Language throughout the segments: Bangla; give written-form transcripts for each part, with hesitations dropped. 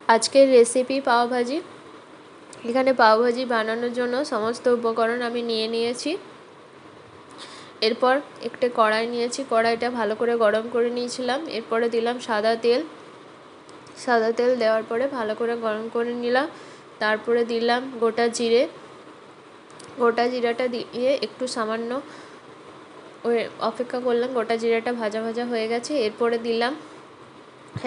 আজকের রেসিপি পাওভাজি। এখানে পাওভাজি বানানোর জন্য সমস্ত উপকরণ আমি নিয়ে নিয়েছি। এরপর একটা কড়াই নিয়েছি, কড়াইটা ভালো করে গরম করে নিয়েছিলাম। এরপরে দিলাম সাদা তেল। সাদা তেল দেওয়ার পরে ভালো করে গরম করে নিলাম। তারপরে দিলাম গোটা জিরে। গোটা জিরাটা দিয়ে একটু সামান্য অপেক্ষা করলাম। গোটা জিরাটা ভাজা ভাজা হয়ে গেছে। এরপরে দিলাম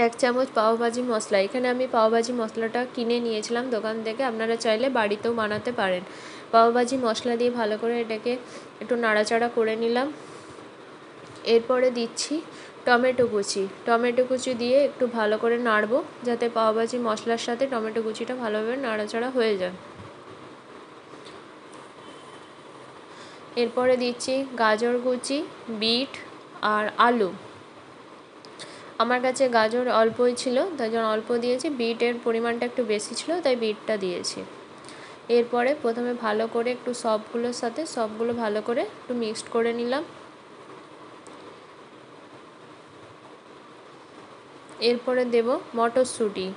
1 চামচ পাওভাজি মশলা। এখানে আমি পাওভাজি মশলাটা কিনে নিয়েছিলাম দোকান থেকে, আপনারা চাইলে বাড়িতেও বানাতে পারেন। পাওভাজি মশলা দিয়ে ভালো করে এটাকে একটু নাড়াচাড়া করে নিলাম। এরপরে দিচ্ছি টমেটো কুচি। টমেটো কুচি দিয়ে একটু ভালো করে নাড়বো, যাতে পাওভাজি মশলার সাথে টমেটো কুচিটা ভালোভাবে নাড়াচাড়া হয়ে যায়। এরপরে দিচ্ছি গাজর কুচি, বিট আর আলু। আমার কাছে গাজর অল্পই ছিল, তাই জন্য অল্প দিয়েছি। বিটের পরিমাণটা একটু বেশি ছিল, তাই বিটটা দিয়েছি। এরপরে প্রথমে ভালো করে একটু সবগুলোর সাথে সবগুলো ভালো করে একটু মিক্সড করে নিলাম। এরপরে দেব মটরশুঁটি।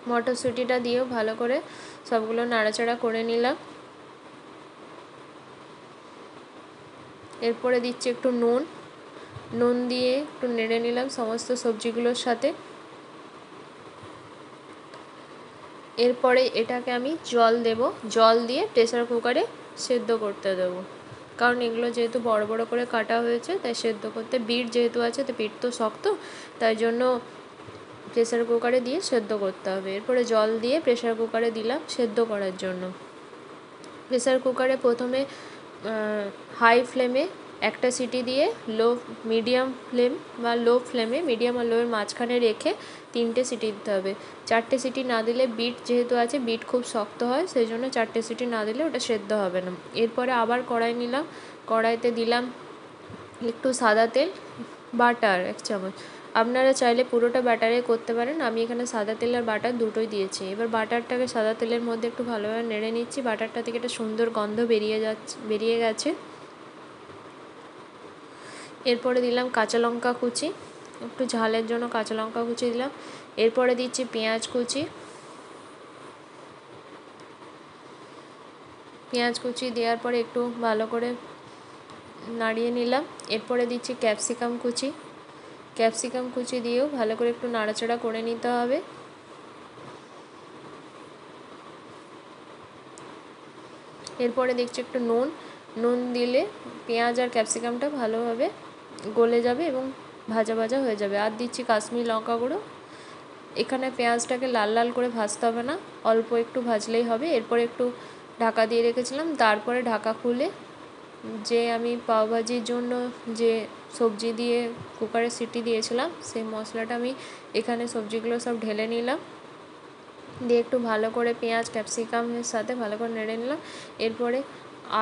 মটরশুঁটিটা দিয়েও ভালো করে সবগুলো নাড়াচাড়া করে নিলাম। এরপরে দিচ্ছি একটু নুন। নুন দিয়ে একটু নেড়ে নিলাম সমস্ত সবজিগুলোর সাথে। এরপরে এটাকে আমি জল দেব। জল দিয়ে প্রেসার কুকারে সেদ্ধ করতে দেবো, কারণ এগুলো যেহেতু বড় বড় করে কাটা হয়েছে, তাই সেদ্ধ করতে, বিট যেহেতু আছে তো বিট তো শক্ত, তাই জন্য প্রেসার কুকারে দিয়ে সেদ্ধ করতে হবে। এরপরে জল দিয়ে প্রেসার কুকারে দিলাম সেদ্ধ করার জন্য। প্রেসার কুকারে প্রথমে হাই ফ্লেমে একটা সিটি দিয়ে মিডিয়াম ফ্লেম বা লো ফ্লেমে, মিডিয়াম আর লোয়ের মাঝখানে রেখে 3টে সিটি দিতে হবে। 4টে সিটি না দিলে, বিট যেহেতু আছে বিট খুব শক্ত হয়, সেই জন্য 4টে সিটি না দিলে ওটা সেদ্ধ হবে না। এরপরে আবার কড়াই নিলাম। কড়াইতে দিলাম একটু সাদা তেল, বাটার 1 চামচ। আপনারা চাইলে পুরোটা বাটারে করতে পারেন, আমি এখানে সাদা তেল আর বাটার দুটোই দিয়েছি। এবার বাটারটাকে সাদা তেলের মধ্যে একটু ভালোভাবে নেড়ে নিচ্ছি। বাটারটা থেকে একটা সুন্দর গন্ধ বেরিয়ে গেছে। এরপরে দিলাম কাঁচা লঙ্কা কুচি, একটু ঝালের জন্য কাঁচা লঙ্কা কুচি দিলাম। এরপরে দিচ্ছি পেঁয়াজ কুচি। পেঁয়াজ কুচি দেওয়ার পরে একটু ভালো করে নাড়িয়ে নিলাম। এরপরে দিচ্ছি ক্যাপসিকাম কুচি। ক্যাপসিকাম কুচি দিয়েও ভালো করে একটু নাড়াচাড়া করে নিতে হবে। এরপরে দেখছি একটু নুন দিলে পেঁয়াজ আর ক্যাপসিকামটা ভালোভাবে গলে যাবে এবং ভাজা ভাজা হয়ে যাবে। আর দিচ্ছি কাশ্মীরি লঙ্কা গুঁড়ো। এখানে পেঁয়াজটাকে লাল লাল করে ভাজতে হবে না, অল্প একটু ভাজলেই হবে। এরপরে একটু ঢাকা দিয়ে রেখেছিলাম, তারপরে ঢাকা খুলে যে আমি পাওভাজির জন্য যে সবজি দিয়ে কুকারে সিটি দিয়েছিলাম, সেই মশলাটা আমি এখানে সবজিগুলো সব ঢেলে নিলাম। দিয়ে একটু ভালো করে পেঁয়াজ ক্যাপসিকামের সাথে ভালো করে নেড়ে নিলাম। এরপরে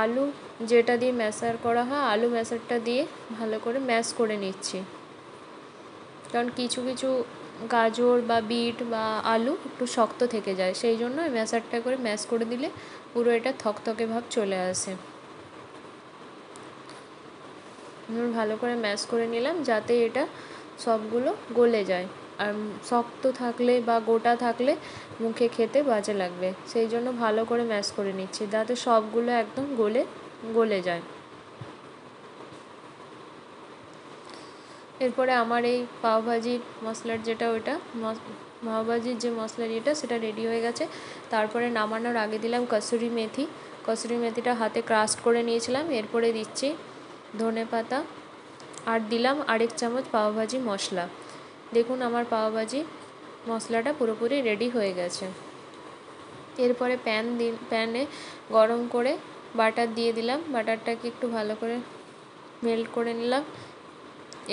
আলু যেটা দিয়ে ম্যাশার করা হয়, আলু ম্যাশারটা দিয়ে ভালো করে ম্যাশ করে নিচ্ছি, কারণ কিছু কিছু গাজর বা বিট বা আলু একটু শক্ত থেকে যায়, সেই জন্য ম্যাশারটা করে ম্যাশ করে দিলে পুরো এটা থকথকে ভাব চলে আসে। ভালো করে ম্যাশ করে নিলাম, যাতে এটা সবগুলো গলে যায়। আর শক্ত থাকলে বা গোটা থাকলে মুখে খেতে বাজে লাগবে, সেই জন্য ভালো করে ম্যাশ করে নিচ্ছি, যাতে সবগুলো একদম গলে যায়। এরপরে আমার এই পাওভাজির মশলার যেটা, ওইটা পাওভাজির যে মশলার ইয়েটা, সেটা রেডি হয়ে গেছে। তারপরে নামানোর আগে দিলাম কসুরি মেথি। কসুরি মেথিটা হাতে ক্রাশ করে নিয়েছিলাম। এরপরে দিচ্ছি ধনেপাতা, আর দিলাম 1 চামচ পাওভাজি মশলা। দেখুন আমার পাওভাজি মশলাটা পুরোপুরি রেডি হয়ে গেছে। এরপরে প্যানে গরম করে বাটার দিয়ে দিলাম। বাটারটাকে একটু ভালো করে মেল্ট করে নিলাম।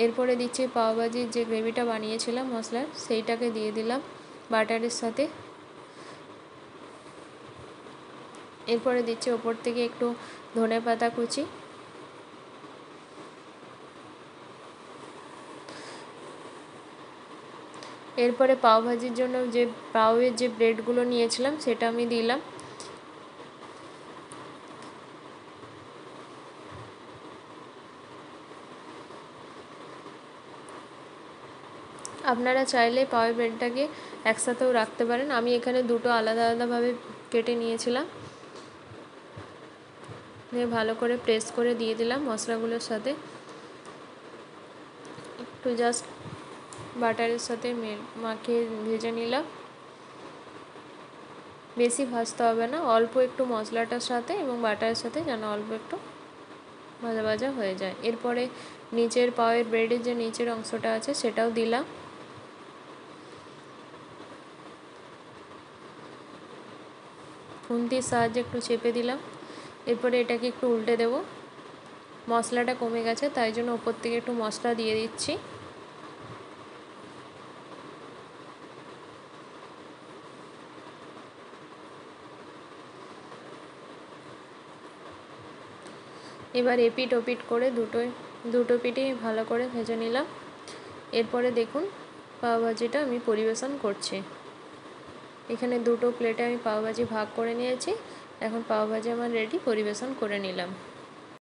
এরপরে দিচ্ছি পাওভাজির যে গ্রেভিটা বানিয়েছিলাম মশলার, সেইটাকে দিয়ে দিলাম বাটারের সাথে। এরপরে দিচ্ছি ওপর থেকে একটু ধনেপাতা কুচি। এরপরে পাওভাজির জন্য যে পাওয়ের যে ব্রেডগুলো নিয়েছিলাম, সেটা আমি দিলাম। আপনারা চাইলে পাওয়ের ব্রেডটাকে একসাথেও রাখতে পারেন। আমি এখানে দুটো আলাদা আলাদাভাবে কেটে নিয়েছিলাম, দিয়ে ভালো করে প্রেস করে দিয়ে দিলাম মশলাগুলোর সাথে। একটু জাস্ট বাটারের সাথে মাখিয়ে ভেজে নিলাম। বেশি ভাজতে হবে না, অল্প একটু মশলাটার সাথে এবং বাটারের সাথে যেন অল্প একটু ভাজা ভাজা হয়ে যায়। এরপরে নিচের পাওয়ের ব্রেডের যে নিচের অংশটা আছে সেটাও দিলাম। খুন্তির সাহায্যে একটু চেপে দিলাম। এরপরে এটাকে একটু উল্টে দেব। মশলাটা কমে গেছে তাই জন্য ওপর থেকে একটু মশলা দিয়ে দিচ্ছি। এবার এপিট ওপিট করে দুটো পিঠেই ভালো করে ভেজে নিলাম। এরপরে দেখুন পাওভাজিটা আমি পরিবেশন করছি। এখানে দুটো প্লেটে আমি পাওভাজি ভাগ করে নিয়েছি। এখন পাওভাজি আমার রেডি, পরিবেশন করে নিলাম।